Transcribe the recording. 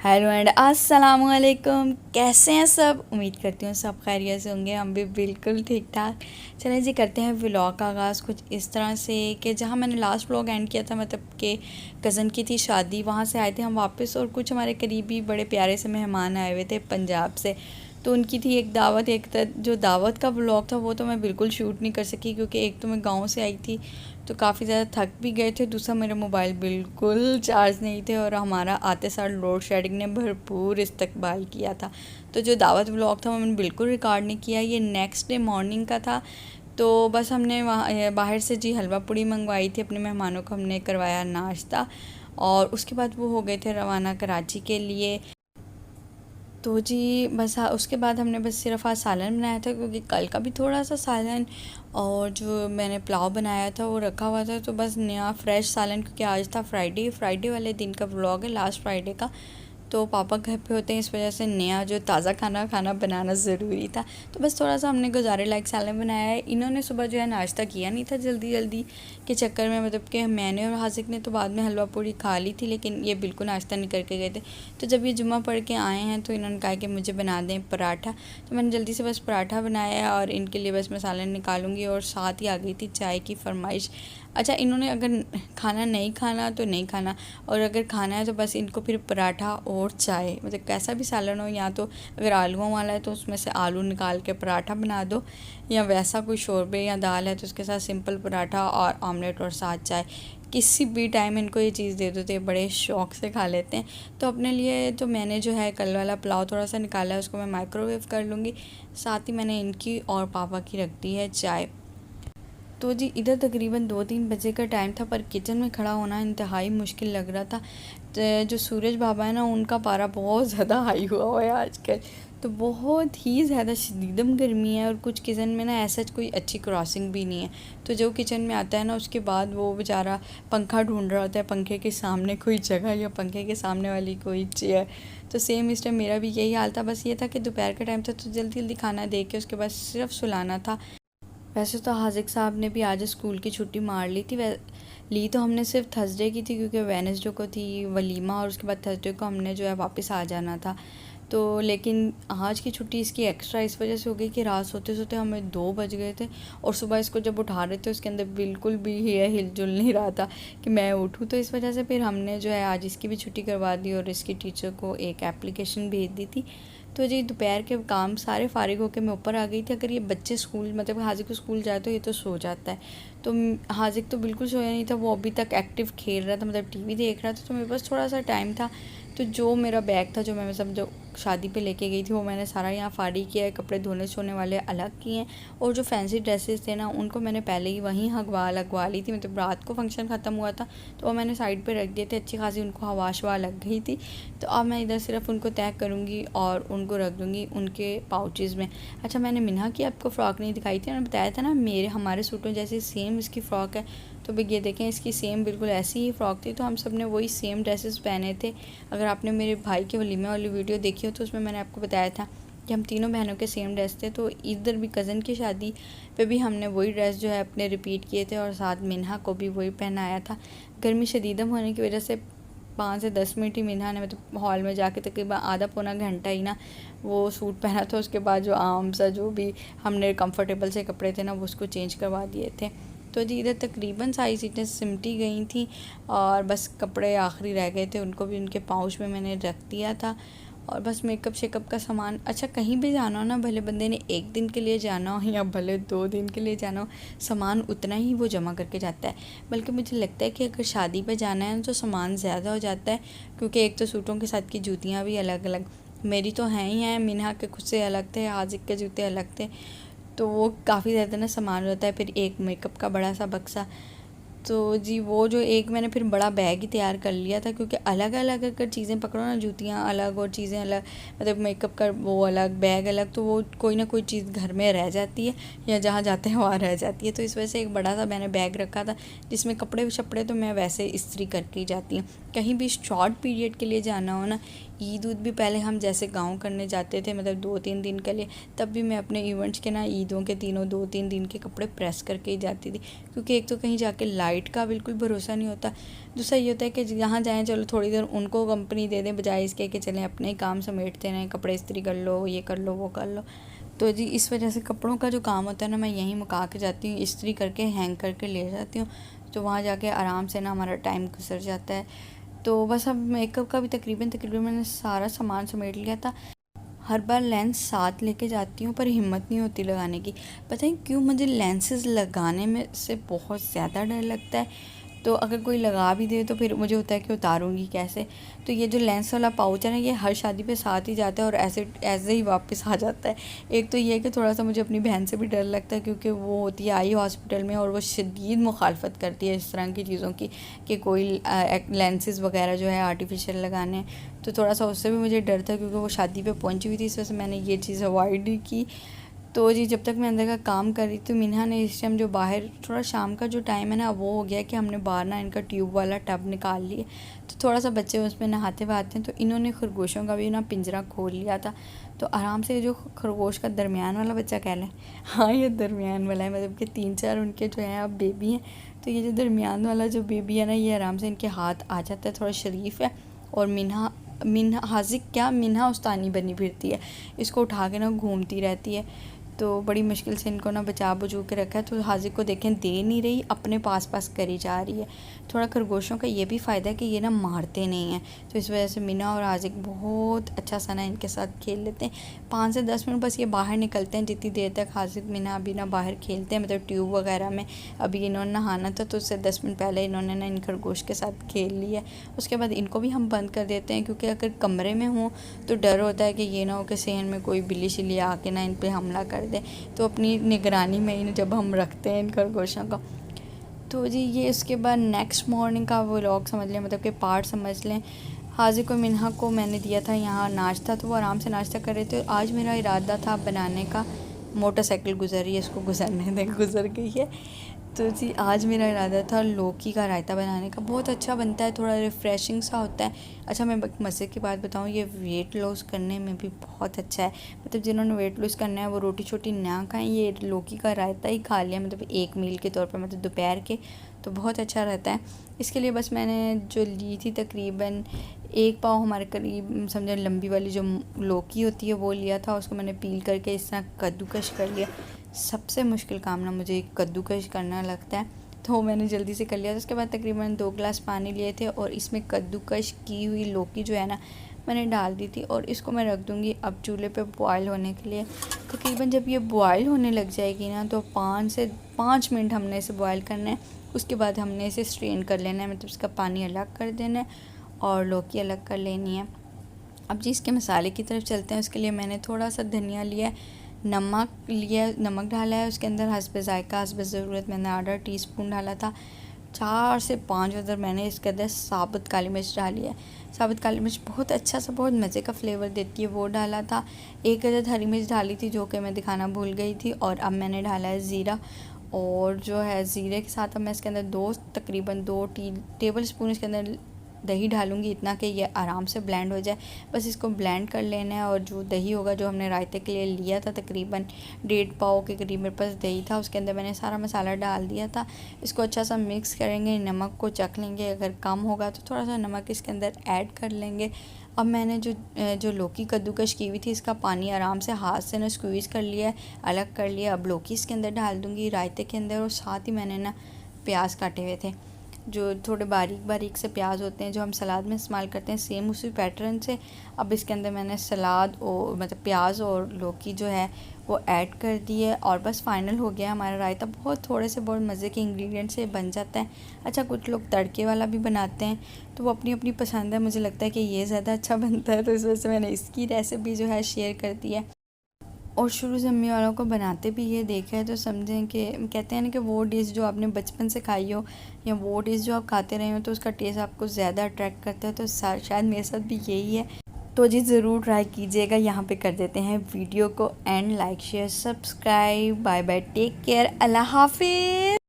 Hello and अस्सलाम वालेकुम। कैसे हैं सब? उम्मीद करती हूँ सब खैरियत से होंगे। हम भी बिल्कुल ठीक ठाक। चलें जी, करते हैं व्लॉग का आगाज़ कुछ इस तरह से कि जहाँ मैंने लास्ट व्लॉग एंड किया था, मतलब कि कज़न की थी शादी, वहाँ से आए थे हम वापस और कुछ हमारे करीबी बड़े प्यारे से मेहमान आए हुए थे पंजाब से। तो उनकी थी एक दावत। जो दावत का व्लॉग था वो तो मैं बिल्कुल शूट नहीं कर सकी, क्योंकि एक तो मैं गाँव से आई थी तो काफ़ी ज़्यादा थक भी गए थे, दूसरा मेरे मोबाइल बिल्कुल चार्ज नहीं थे और हमारा आते सार लोड शेडिंग ने भरपूर इस्तकबाल किया था। तो जो दावत व्लॉग था वो मैंने बिल्कुल रिकॉर्ड नहीं किया। ये नेक्स्ट डे मॉर्निंग का था। तो बस हमने वहाँ बाहर से जी हलवा पूड़ी मंगवाई थी, अपने मेहमानों को हमने करवाया नाश्ता और उसके बाद वो हो गए थे रवाना कराची के लिए। तो जी बस उसके बाद हमने बस सिर्फ आज सालन बनाया था, क्योंकि कल का भी थोड़ा सा सालन और जो मैंने पुलाव बनाया था वो रखा हुआ था। तो बस नया फ्रेश सालन, क्योंकि आज था फ्राइडे वाले दिन का व्लॉग है, लास्ट फ्राइडे का। तो पापा घर पे होते हैं, इस वजह से नया जो ताज़ा खाना बनाना ज़रूरी था। तो बस थोड़ा सा हमने गुजारे लायक सालन बनाया है। इन्होंने सुबह जो है नाश्ता किया नहीं था जल्दी के चक्कर में, मतलब कि मैंने और हासिक ने तो बाद में हलवा पूड़ी खा ली थी, लेकिन ये बिल्कुल नाश्ता नहीं करके गए थे। तो जब ये जुम्मा पढ़ के आए हैं तो इन्होंने कहा कि मुझे बना दें पराठा। तो मैंने जल्दी से बस पराठा बनाया और इनके लिए बस मैं सालन निकालूंगी, और साथ ही आ गई थी चाय की फरमाइश। अच्छा, इन्होंने अगर खाना नहीं खाना तो नहीं खाना, और अगर खाना है तो बस इनको फिर पराठा और चाय, मतलब कैसा भी सालन हो, या तो अगर आलूओं वाला है तो उसमें से आलू निकाल के पराठा बना दो, या वैसा कोई शोरबे या दाल है तो उसके साथ सिंपल पराठा और ऑमलेट और साथ चाय। किसी भी टाइम इनको ये चीज़ दे दो तो ये बड़े शौक़ से खा लेते हैं। तो अपने लिए तो मैंने जो है कल वाला पुलाव थोड़ा सा निकाला है, उसको मैं माइक्रोवेव कर लूँगी। साथ ही मैंने इनकी और पापा की रख दी है चाय। तो जी इधर तकरीबन 2-3 बजे का टाइम था, पर किचन में खड़ा होना इंतहाई मुश्किल लग रहा था। तो जो सूरज बाबा है ना, उनका पारा बहुत ज़्यादा हाई हुआ है आजकल। तो बहुत ही ज़्यादा शदीदम गर्मी है, और कुछ किचन में ना ऐसा कोई अच्छी क्रॉसिंग भी नहीं है। तो जो किचन में आता है ना, उसके बाद वो बेचारा पंखा ढूंढ रहा होता है, पंखे के सामने कोई जगह या पंखे के सामने वाली कोई चेयर। तो सेम इस टाइम मेरा भी यही हाल था। बस ये था कि दोपहर का टाइम था तो जल्दी जल्दी खाना दे के उसके बाद सिर्फ सुलाना था। वैसे तो हाजिक साहब ने भी आज स्कूल की छुट्टी मार ली थी। ली तो हमने सिर्फ थर्सडे की थी, क्योंकि वेडनेसडे को थी वलीमा और उसके बाद थर्सडे को हमने जो है वापस आ जाना था। तो लेकिन आज की छुट्टी इसकी एक्स्ट्रा इस वजह से हो गई कि रात सोते सोते हमें 2 बज गए थे, और सुबह इसको जब उठा रहे थे उसके अंदर बिल्कुल भी हिलजुल नहीं रहा था कि मैं उठूँ। तो इस वजह से फिर हमने जो है आज इसकी भी छुट्टी करवा दी और इसकी टीचर को एक एप्लीकेशन भेज दी थी। तो जी दोपहर के काम सारे फ़ारिग होकर मैं ऊपर आ गई थी। अगर ये बच्चे स्कूल, मतलब हाजिक को स्कूल जाए तो ये तो सो जाता है। तो हाजिक तो बिल्कुल सोया नहीं था, वो अभी तक एक्टिव खेल रहा था, मतलब टीवी देख रहा था। तो मेरे पास थोड़ा सा टाइम था, तो जो मेरा बैग था जो मैं सब जो शादी पे लेके गई थी वो मैंने सारा यहाँ फाड़ी किया है। कपड़े धोने सोने वाले अलग किए हैं, और जो फैंसी ड्रेसेस थे ना उनको मैंने पहले ही वहीं लगवा ली थी। मतलब रात को फंक्शन ख़त्म हुआ था तो वो मैंने साइड पे रख दिए थे, अच्छी खासी उनको हवा शवा लग गई थी। तो अब मैं इधर सिर्फ उनको तय करूँगी और उनको रख दूँगी उनके पाउचेज़ में। अच्छा, मैंने मिन्हा की आपको फ़्रॉक नहीं दिखाई थी, मैंने बताया था ना हमारे सूटों जैसी सेम इसकी फ़्रॉक है। तो भाई ये देखें, इसकी सेम बिल्कुल ऐसी ही फ़्रॉक थी। तो हम सब ने वही सेम ड्रेसेस पहने थे। अगर आपने मेरे भाई के वलीमे वाली वीडियो देखी हो तो उसमें मैंने आपको बताया था कि हम तीनों बहनों के सेम ड्रेस थे। तो इधर भी कज़न की शादी पे भी हमने वही ड्रेस जो है अपने रिपीट किए थे, और साथ मिन्हा को भी वही पहनाया था। गर्मी शदीदम होने की वजह से 5 से 10 मिनट ही मिन्हा ने, मतलब हॉल में जाके तकरीबन आधा पौना घंटा ही ना वो सूट पहना था। उसके बाद जो आम सा जो भी हमने कंफर्टेबल से कपड़े थे ना वो उसको चेंज करवा दिए थे। तो जी इधर तकरीबन सारी सीटें सिमटी गई थी, और बस कपड़े आखिरी रह गए थे, उनको भी उनके पाउच में मैंने रख दिया था। और बस मेकअप शेकअप का सामान। अच्छा, कहीं भी जाना हो ना, भले बंदे ने 1 दिन के लिए जाना हो या भले 2 दिन के लिए जाना हो, सामान उतना ही वो जमा करके जाता है। बल्कि मुझे लगता है कि अगर शादी पे जाना है तो सामान ज़्यादा हो जाता है, क्योंकि एक तो सूटों के साथ की जूतियाँ भी अलग अलग मेरी तो हैं ही हैं, मिन्हा के खुद से अलग थे, हाजिक के जूते अलग थे। तो वो काफ़ी ज़्यादा ना सामान होता है। फिर एक मेकअप का बड़ा सा बक्सा। तो जी वो जो एक मैंने फिर बड़ा बैग ही तैयार कर लिया था, क्योंकि अलग अलग अगर चीज़ें पकड़ो ना, जूतियाँ अलग और चीज़ें अलग, मतलब मेकअप का वो अलग बैग अलग, तो वो कोई ना कोई चीज़ घर में रह जाती है या जहाँ जाते हैं वहाँ रह जाती है। तो इस वजह से एक बड़ा सा मैंने बैग रखा था जिसमें कपड़े शपड़े तो मैं वैसे इस्त्री करके ही जाती हूँ। कहीं भी शॉर्ट पीरियड के लिए जाना हो ना, ईद भी पहले हम जैसे गाँव करने जाते थे, मतलब 2-3 दिन के लिए, तब भी मैं अपने इवेंट्स के ना ईदों के तीनों 2-3 दिन के कपड़े प्रेस करके ही जाती थी, क्योंकि एक तो कहीं जाके लाइट का बिल्कुल भरोसा नहीं होता, दूसरा ये होता है कि जहाँ जाएँ चलो थोड़ी देर उनको कंपनी दे दें, बजाय इसके कि चलें अपने ही काम समेटते रहें, कपड़े इस्त्री कर लो, ये कर लो, वो कर लो। तो जी इस वजह से कपड़ों का जो काम होता है ना, मैं यहीं मुका के जाती हूँ, इस्त्री करके हैंग करके ले जाती हूँ, तो वहाँ जाके आराम से ना हमारा टाइम गुजर जाता है। तो बस अब मेकअप का भी तकरीबन मैंने सारा सामान समेट लिया था। हर बार लेंस साथ लेके जाती हूँ पर हिम्मत नहीं होती लगाने की, पता नहीं क्यों मुझे लेंसेज लगाने में से बहुत ज़्यादा डर लगता है। तो अगर कोई लगा भी दे तो फिर मुझे होता है कि उतारूँगी कैसे। तो ये जो लेंस वाला पाउच है ना, ये हर शादी पे साथ ही जाता है और ऐसे ही वापस आ जाता है। एक तो ये है कि थोड़ा सा मुझे अपनी बहन से भी डर लगता है, क्योंकि वो होती है आई हॉस्पिटल में और वो शदीद मुखालफत करती है इस तरह की चीज़ों की, कि कोई लेंसेज वगैरह जो है आर्टिफिशियल लगाने। तो थोड़ा सा उससे भी मुझे डर था, क्योंकि वो शादी पे पहुंची हुई थी, इस वजह से मैंने ये चीज़ अवॉइड ही की। तो जी जब तक मैं अंदर का काम कर रही थी, मिन्हा ने इस टाइम जो बाहर थोड़ा शाम का जो टाइम है ना, वो हो गया कि हमने बाहर ना इनका ट्यूब वाला टब निकाल लिए, तो थोड़ा सा बच्चे उसमें नहाते वहाते हैं, तो इन्होंने खरगोशों का भी ना पिंजरा खोल लिया था। तो आराम से जो खरगोश का दरमियान वाला बच्चा कह लें, हाँ ये दरमियान वाला है, मतलब कि 3-4 उनके जो हैं अब बेबी हैं, तो ये जो दरमियान वाला जो बेबी है ना, ये आराम से इनके हाथ आ जाता है, थोड़ा शरीफ है। और मिन्हा हाजिक क्या मिन्हा उस्तानी बनी फिरती है, इसको उठा के ना घूमती रहती है। तो बड़ी मुश्किल से इनको ना बचा बुझू के रखा है। तो हाजिक को देखें दे नहीं रही, अपने पास करी जा रही है। थोड़ा खरगोशों का ये भी फ़ायदा है कि ये ना मारते नहीं हैं, तो इस वजह से मीना और हाजिक बहुत अच्छा सा ना इनके साथ खेल लेते हैं। 5 से 10 मिनट बस ये बाहर निकलते हैं, जितनी देर तक हाजिक मीना अभी ना बाहर खेलते हैं, मतलब ट्यूब वगैरह में। अभी इन्होंने नहाना था तो उससे 10 मिनट पहले इन्होंने ना इन खरगोश के साथ खेल लिया। उसके बाद इनको भी हम बंद कर देते हैं, क्योंकि अगर कमरे में हों तो डर होता है कि ये ना हो कि सहन में कोई बिल्ली शिल्ली आके ना इन पर हमला कर दे। तो अपनी निगरानी में ही जब हम रखते हैं इन खरगोशों का। तो जी ये इसके बाद नेक्स्ट मॉर्निंग का व्लॉग समझ लें, मतलब कि पार्ट समझ लें। हाजिक और मिन्हा को मैंने दिया था यहाँ नाश्ता, तो वो आराम से नाश्ता कर रहे थे। आज मेरा इरादा था बनाने का, मोटरसाइकिल गुजर रही है, इसको गुजरने दें, गुजर गई है। तो जी आज मेरा इरादा था लौकी का रायता बनाने का। बहुत अच्छा बनता है, थोड़ा रिफ़्रेशिंग सा होता है। अच्छा मैं मज़े की बात बताऊँ, ये वेट लॉस करने में भी बहुत अच्छा है। मतलब जिन्होंने वेट लॉस करना है वो रोटी छोटी ना खाएं, ये लौकी का रायता ही खा लिया, मतलब एक मील के तौर पर, मतलब दोपहर के, तो बहुत अच्छा रहता है। इसके लिए बस मैंने जो ली थी तकरीबन 1 पाव हमारे करीब समझो लंबी वाली जो लौकी होती है वो लिया था। उसको मैंने पील करके इस तरह कद्दूकश कर लिया। सबसे मुश्किल काम ना मुझे कद्दूकश करना लगता है, तो मैंने जल्दी से कर लिया। उसके बाद तकरीबन 2 गिलास पानी लिए थे और इसमें कद्दूकश की हुई लौकी जो है ना मैंने डाल दी थी, और इसको मैं रख दूँगी अब चूल्हे पे बॉयल होने के लिए। तकरीबन जब ये बॉयल होने लग जाएगी ना, तो 5 से 5 मिनट हमने इसे बॉयल करना है। उसके बाद हमने इसे स्ट्रेन कर लेना है, मतलब इसका पानी अलग कर देना है और लौकी अलग कर लेनी है। अब जी इसके मसाले की तरफ चलते हैं। उसके लिए मैंने थोड़ा सा धनिया लिया, नमक डाला है उसके अंदर हस्ब ज़ायका, हस्ब ज़रूरत मैंने आधा टीस्पून डाला था। 4 से 5 अदर मैंने इसके अंदर साबुत काली मिर्च डाली है। साबुत काली मिर्च बहुत अच्छा सा, बहुत मज़े का फ्लेवर देती है, वो डाला था। 1 अदद हरी मिर्च डाली थी, जो कि मैं दिखाना भूल गई थी। और अब मैंने डाला है ज़ीरा, और जो है ज़ीरे के साथ अब मैं इसके अंदर तकरीबन 2 टेबल स्पून इसके अंदर दही डालूंगी, इतना कि ये आराम से ब्लेंड हो जाए। बस इसको ब्लेंड कर लेना है। और जो दही होगा जो हमने रायते के लिए लिया था, तकरीबन 1.5 पाव के करीब मेरे पास दही था, उसके अंदर मैंने सारा मसाला डाल दिया था। इसको अच्छा सा मिक्स करेंगे, नमक को चख लेंगे, अगर कम होगा तो थोड़ा सा नमक इसके अंदर ऐड कर लेंगे। अब मैंने जो लौकी कद्दूकश की हुई थी, इसका पानी आराम से हाथ से ना स्क्वीज़ कर लिया है, अलग कर लिया। अब लौकी इसके अंदर डाल दूँगी रायते के अंदर, और साथ ही मैंने ना प्याज काटे हुए थे, जो थोड़े बारीक बारीक से प्याज होते हैं जो हम सलाद में इस्तेमाल करते हैं, सेम उसी पैटर्न से। अब इसके अंदर मैंने सलाद और मतलब प्याज और लौकी जो है वो ऐड कर दी है, और बस फाइनल हो गया हमारा रायता। बहुत थोड़े से बहुत मज़े के इंग्रेडिएंट से बन जाता है। अच्छा कुछ लोग तड़के वाला भी बनाते हैं, तो वो अपनी अपनी पसंद है। मुझे लगता है कि ये ज़्यादा अच्छा बनता है, तो इस वजह से मैंने इसकी रेसिपी जो है शेयर कर दी है। और शुरू से अम्मी वालों को बनाते भी ये देखा है, तो समझें कि कहते हैं ना कि वो डिश जो आपने बचपन से खाई हो, या वो डिश जो आप खाते रहे हो, तो उसका टेस्ट आपको ज़्यादा अट्रैक्ट करता है। तो शायद मेरे साथ भी यही है। तो जी ज़रूर ट्राई कीजिएगा। यहाँ पे कर देते हैं वीडियो को and, like share subscribe. Bye bye, take care, अल्लाह हाफिज़।